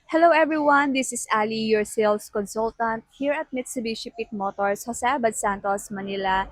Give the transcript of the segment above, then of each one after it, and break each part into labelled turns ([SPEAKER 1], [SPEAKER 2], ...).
[SPEAKER 1] Hello everyone, this is Ali, your sales consultant here at Mitsubishi Pit Motors, Jose Abad Santos, Manila.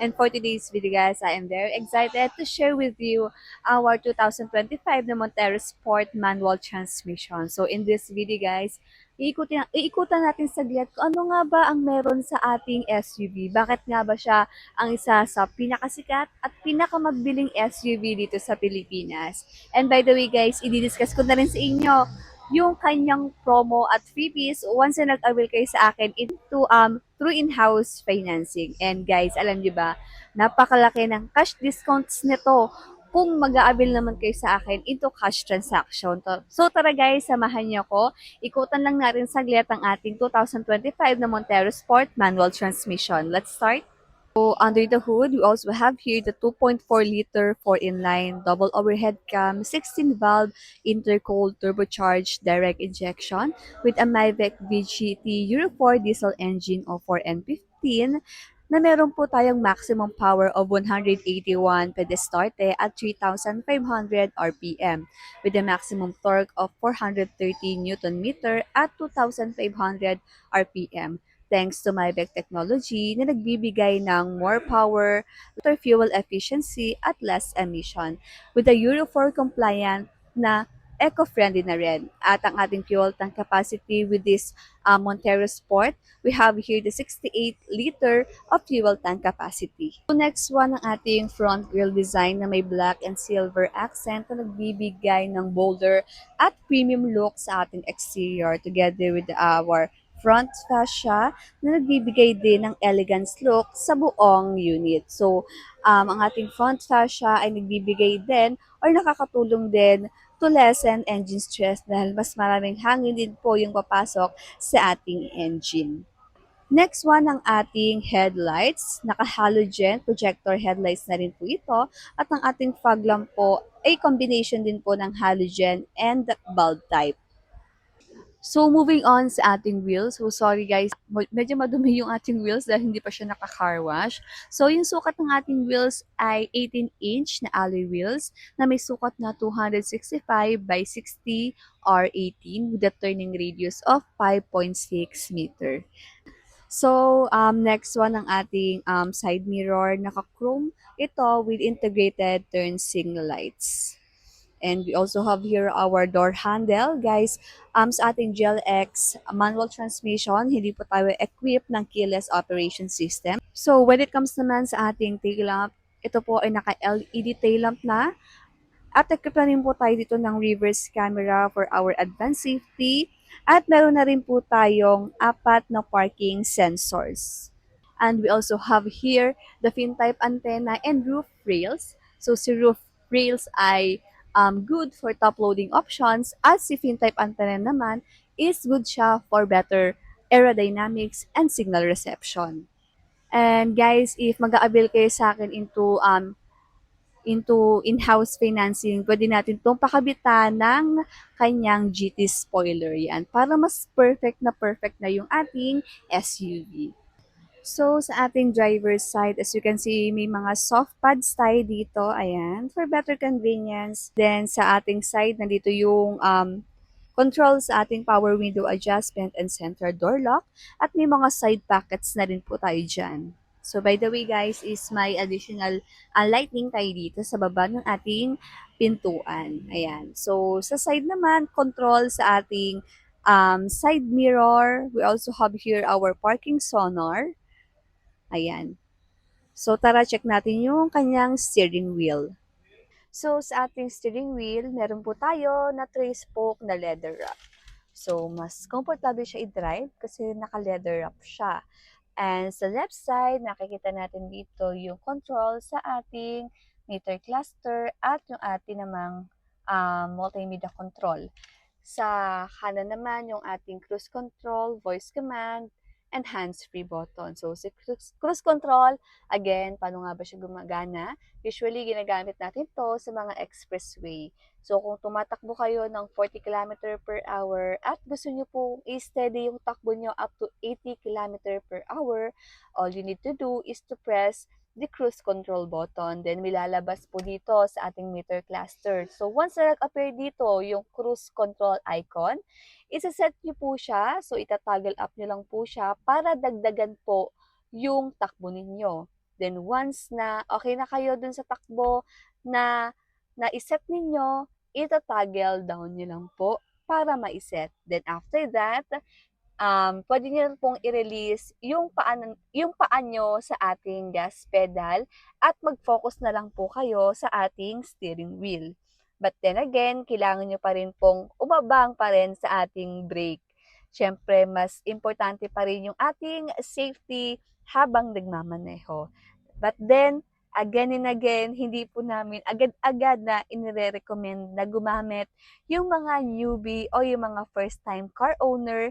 [SPEAKER 1] And for today's video guys, I am very excited to share with you our 2025 na Montero Sport Manual Transmission. So in this video guys, iikutan natin saglit kung ano nga ba ang meron sa ating SUV. Bakit nga ba siya ang isa sa pinakasikat at pinakamagbiling SUV dito sa Pilipinas. And by the way guys, i-discuss ko na rin sa inyo yung kanyang promo at freebies once na nag-avail kayo sa akin through in-house financing. And guys, alam niyo ba, napakalaki ng cash discounts nito kung mag-aabil naman kayo sa akin into cash transaction. So tara guys, samahan niyo ko. Ikutan lang natin saglit ang ating 2025 na Montero Sport Manual Transmission. Let's start. So under the hood, we also have here the 2.4-liter 4-in-line double overhead cam, 16-valve intercooled turbocharged direct injection with a Mavic VGT Euro 4 diesel engine o 4N15 na meron po tayong maximum power of 181 pedestarte at 3,500 RPM with a maximum torque of 430 Newton meter at 2,500 RPM thanks to Mybec technology na nagbibigay ng more power, better fuel efficiency at less emission with the Euro 4 compliant na eco-friendly na rin. At ang ating fuel tank capacity with this Montero Sport, we have here the 68-liter of fuel tank capacity. So next one ang ating front grille design na may black and silver accent na nagbibigay ng bolder at premium look sa ating exterior together with our front fascia na nagbibigay din ng elegance look sa buong unit. So, ang ating front fascia ay nagbibigay din or nakakatulong din to lessen engine stress dahil mas maraming hangin din po yung papasok sa ating engine. Next one ang ating headlights. Naka-halogen projector headlights na rin po ito. At ang ating fog lamp po ay combination din po ng halogen and bulb type. So, moving on sa ating wheels. So, sorry guys, medyo madumi yung ating wheels dahil hindi pa siya naka-car wash. So, yung sukat ng ating wheels ay 18-inch na alloy wheels na may sukat na 265 by 60 R18 with a turning radius of 5.6 meter. So, next one ang ating side mirror. Naka-chrome ito with integrated turn signal lights. And we also have here our door handle. Guys, sa ating GLX manual transmission, hindi po tayo equipped ng keyless operation system. So, when it comes naman sa ating tail lamp, ito po ay naka-LED tail lamp na. At equipped na rin po tayo dito ng reverse camera for our advanced safety. At meron na rin po tayong 4 na parking sensors. And we also have here the fin type antenna and roof rails. So si roof rails ay good for top loading options at si fin type antenna naman is good siya for better aerodynamics and signal reception. And guys, if mag-a-avail kayo sa akin into in-house financing, pwede natin itong pakabitan ng kanyang GT spoiler yan para mas perfect na yung ating SUV. So, sa ating driver's side, as you can see, may mga soft pads tayo dito. Ayan, for better convenience. Then, sa ating side, nandito yung control sa ating power window adjustment and center door lock. At may mga side pockets na rin po tayo dyan. So, by the way guys, is may additional lighting tayo dito sa baba ng ating pintuan. Ayan. So, sa side naman, control sa ating side mirror. We also have here our parking sonar. Ayan. So, tara check natin yung kanyang steering wheel. So, sa ating steering wheel, meron po tayo na 3-spoke na leather wrap. So, mas comfortable siya i-drive kasi naka-leather wrap siya. And sa left side, nakikita natin dito yung control sa ating meter cluster at yung ating namang multimedia control. Sa kanan naman, yung ating cruise control, voice command, and hands-free button. So, si cruise control, again, paano nga ba siya gumagana? Usually, ginagamit natin to sa mga expressway. So, kung tumatakbo kayo ng 40 km per hour at gusto nyo po i-steady yung takbo nyo up to 80 km per hour, all you need to do is to press the cruise control button. Then, milalabas po dito sa ating meter cluster. So, once na nag-appear dito yung cruise control icon, isa-set nyo po siya. So, itatoggle up nyo lang po siya para dagdagan po yung takbo ninyo. Then, once na okay na kayo dun sa takbo na na-iset ninyo, itatoggle down nyo lang po para ma-iset. Then, after that, pwede niyo pong i-release yung paa nyo sa ating gas pedal at mag-focus na lang po kayo sa ating steering wheel. But then again, kailangan nyo pa rin pong umabang pa rin sa ating brake. Siyempre, mas importante pa rin yung ating safety habang nagmamaneho. But then, again and again, hindi po namin agad-agad na inire-recommend na gumamit yung mga newbie o yung mga first-time car owner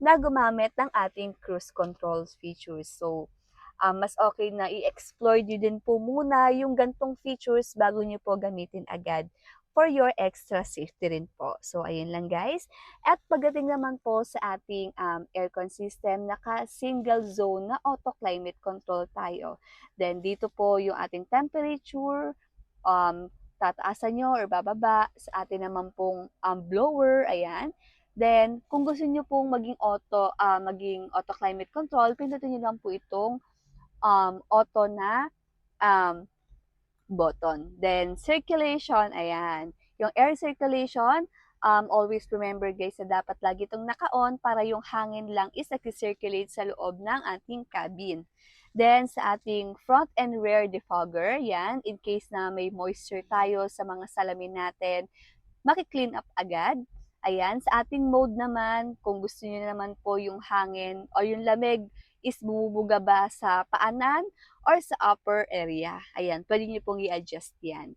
[SPEAKER 1] na gumamit ng ating cruise control features. So, mas okay na i-explore nyo din po muna yung gantong features bago nyo po gamitin agad for your extra safety rin po. So, ayun lang guys. At pagdating naman po sa ating aircon system, naka-single zone na auto climate control tayo. Then, dito po yung ating temperature, tataasan nyo or bababa sa atin naman pong blower, ayan. Then, kung gusto niyo pong maging auto climate control, pindutin niyo lang po itong auto na um, button. Then, circulation, ayan. Yung air circulation, always remember guys na dapat lagi itong naka-on para yung hangin lang is nag-circulate sa loob ng ating cabin. Then, sa ating front and rear defogger, yan, in case na may moisture tayo sa mga salamin natin, maki-clean up agad. Ayan, sa ating mode naman, kung gusto niyo naman po yung hangin o yung lamig is bumubuga ba sa paanan or sa upper area. Ayan, pwede niyo pong i-adjust yan.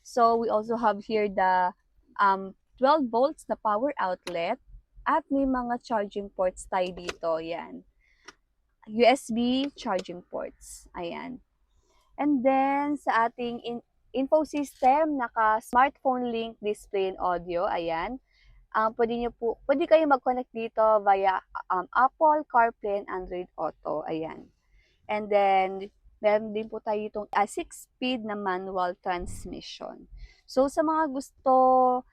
[SPEAKER 1] So, we also have here the 12 volts na power outlet at may mga charging ports tayo dito. Ayan. USB charging ports. Ayan. And then, sa ating info system, naka-smartphone link display and audio. Ayan. Pwede kayo mag-connect dito via Apple CarPlay and Android Auto. Ayan. And then, meron din po tayo itong 6-speed na manual transmission. So, sa mga gusto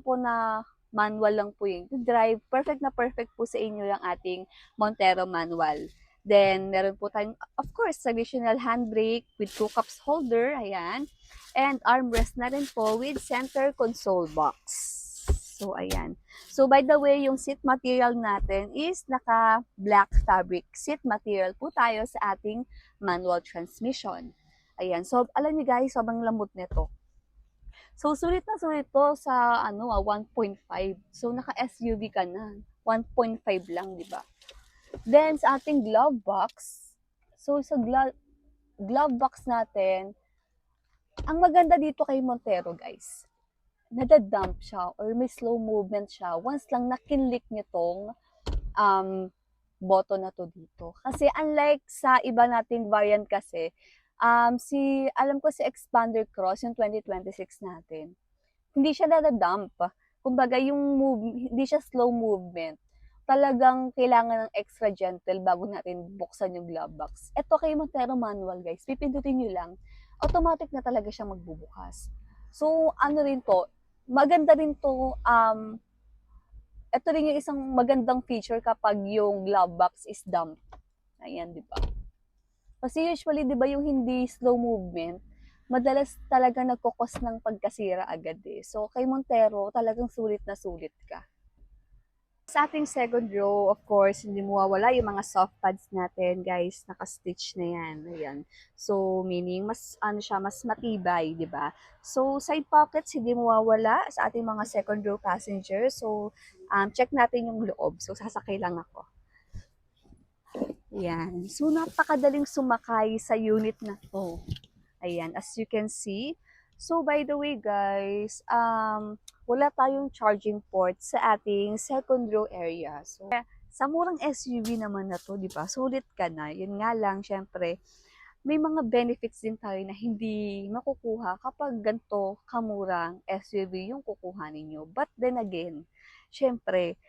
[SPEAKER 1] po na manual lang po yung drive, perfect na perfect po sa inyo yung ating Montero manual. Then, meron po tayong, of course, traditional handbrake with 2 cups holder, ayan. And armrest na rin po with center console box. So, ayan. So, by the way, yung seat material natin is naka-black fabric seat material po tayo sa ating manual transmission. Ayan. So, alam niyo guys, sobrang lambot nito. So, sulit na sulit to sa 1.5. So, naka-SUV ka na. 1.5 lang, di ba? Then, sa ating glove box, so sa glove box natin, ang maganda dito kay Montero, guys, nadadump siya or may slow movement siya once lang nakinlik nyo tong button na to dito. Kasi unlike sa iba nating variant kasi, alam ko si Expander Cross, yung 2026 natin, hindi siya nadadump. Kumbaga, hindi siya slow movement. Talagang kailangan ng extra gentle bago natin buksan yung glove box. Ito kay Montero manual guys, pipindutin nyo lang, automatic na talaga siya magbubukas. So, rin to, maganda rin to, ito rin yung isang magandang feature kapag yung glove box is damp. Ayan, di ba? Kasi usually, di ba yung hindi slow movement, madalas talaga nagkukos ng pagkasira agad eh. So, kay Montero, talagang sulit na sulit ka. Sa ating second row, of course, hindi mawawala yung mga soft pads natin, guys. Naka-stitch na yan. Ayan. So, meaning, mas matibay, di ba? So, side pockets, hindi mawawala sa ating mga second row passengers. So, check natin yung loob. So, sasakay lang ako. Ayan. So, napakadaling sumakay sa unit na to. Ayan, as you can see. So, by the way, guys, wala tayong charging port sa ating second row area. So, sa murang SUV naman na to, di ba? Sulit ka na. Yun nga lang, syempre, may mga benefits din tayo na hindi makukuha kapag ganito kamurang SUV yung kukuha ninyo. But then again, syempre,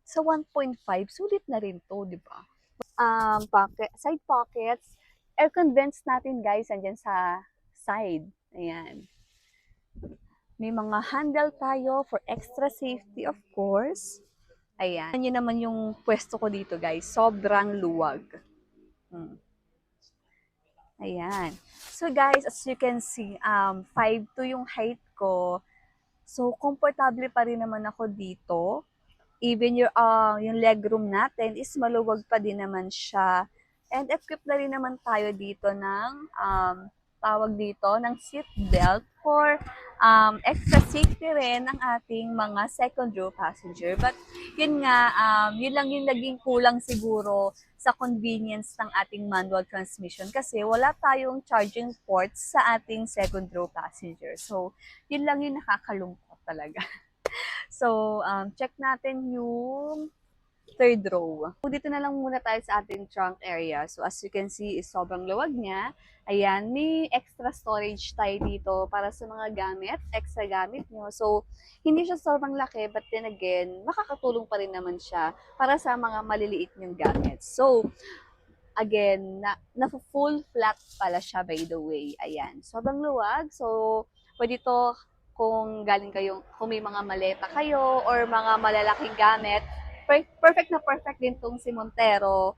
[SPEAKER 1] sa 1.5, sulit na rin to, di ba? Side pockets, aircon vents natin guys, andyan sa side. Ayan. May mga handle tayo for extra safety of course. Ayan. Yan naman yung pwesto ko dito guys. Sobrang luwag. Ayan. So guys, as you can see, 5'2" yung height ko. So, komportable pa rin naman ako dito. Even yung legroom natin is maluwag pa din naman siya. And equipped na rin naman tayo dito ng tawag dito ng seat belt for extra safety rin ng ating mga second row passenger. But yun nga, yun lang yung naging kulang siguro sa convenience ng ating manual transmission kasi wala tayong charging ports sa ating second row passenger. So, yun lang yung nakakalungkot talaga. So, check natin yung third row. So, dito na lang muna tayo sa ating trunk area. So, as you can see, is sobrang luwag niya. Ayan, may extra storage tayo dito para sa mga gamit, extra gamit nyo. So, hindi siya sobrang laki, but then again, makakatulong pa rin naman siya para sa mga maliliit nyong gamit. So, again, na-full flat pala siya by the way. Ayan, sobrang luwag. So, pwede to kung galing kayong, kung may mga maleta kayo or mga malalaking gamit, perfect na perfect din tong si Montero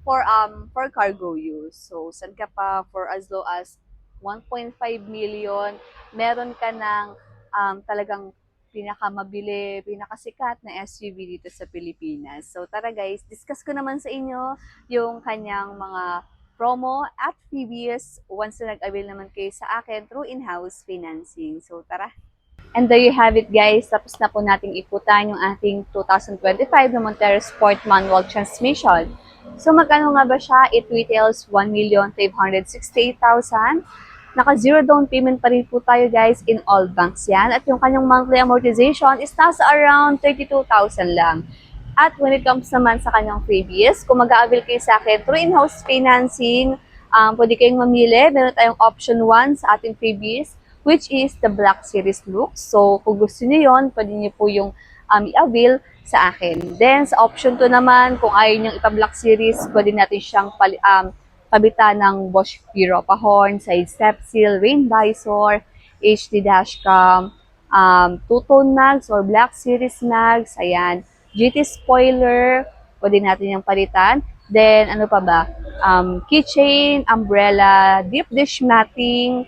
[SPEAKER 1] for cargo use. So, saan ka pa for as low as 1.5 million, meron ka ng talagang pinakamabili, pinakasikat na SUV dito sa Pilipinas. So, tara guys, discuss ko naman sa inyo yung kanyang mga promo at freebies once na nag-avail naman kayo sa akin through in-house financing. So, tara! And there you have it guys, tapos na po nating iputan yung ating 2025 na Montero Sport Manual Transmission. So magkano nga ba siya? It retails 1,568,000. Naka-zero down payment pa rin po tayo guys in all banks yan. At yung kanyang monthly amortization is nasa around 32,000 lang. At when it comes naman sa kanyang freebies, kung mag-a-avail kayo sa akin through in-house financing, pwede kayong mamili. Meron tayong option 1 sa ating freebies, which is the Black Series look. So, kung gusto niyo yon, pwede niyo po yung i-avail sa akin. Then, sa option 2 naman, kung ayaw niyong ipa-Black Series, pwede natin siyang pabitan ng Bosch Europa horn, side step seal, rain visor, HD dashcam, two-tone mags or Black Series mags, ayan, GT spoiler, pwede natin yung palitan. Then, ano pa ba? Keychain, umbrella, deep dish matting,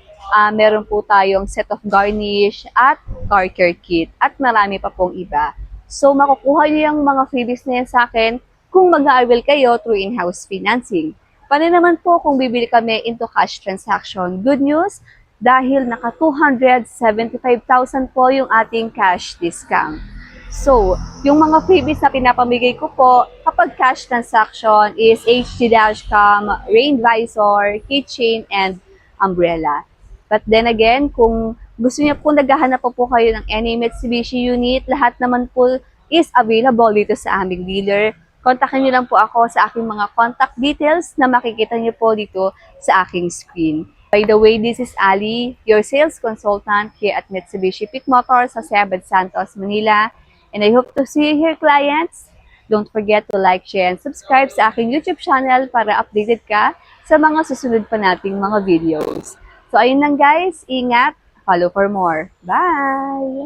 [SPEAKER 1] meron po tayong set of garnish at car care kit at marami pa pong iba. So, makukuha niyo yung mga freebies na yan sa akin kung mag-a-avail kayo through in-house financing. Paano naman po kung bibili kami into cash transaction? Good news, dahil naka 275,000 po yung ating cash discount. So, yung mga freebies na pinapamigay ko po kapag cash transaction is HD dashcam, rain visor, keychain, and umbrella. But then again, kung gusto niyo po naghahanap po kayo ng any Mitsubishi unit, lahat naman po is available dito sa aming dealer. Kontakin niyo lang po ako sa aking mga contact details na makikita niyo po dito sa aking screen. By the way, this is Ali, your sales consultant here at Mitsubishi Pick Motors sa Sebad Santos, Manila. And I hope to see you here, clients. Don't forget to like, share, and subscribe sa aking YouTube channel para updated ka sa mga susunod pa nating mga videos. So, ayun lang guys. Ingat. Follow for more. Bye!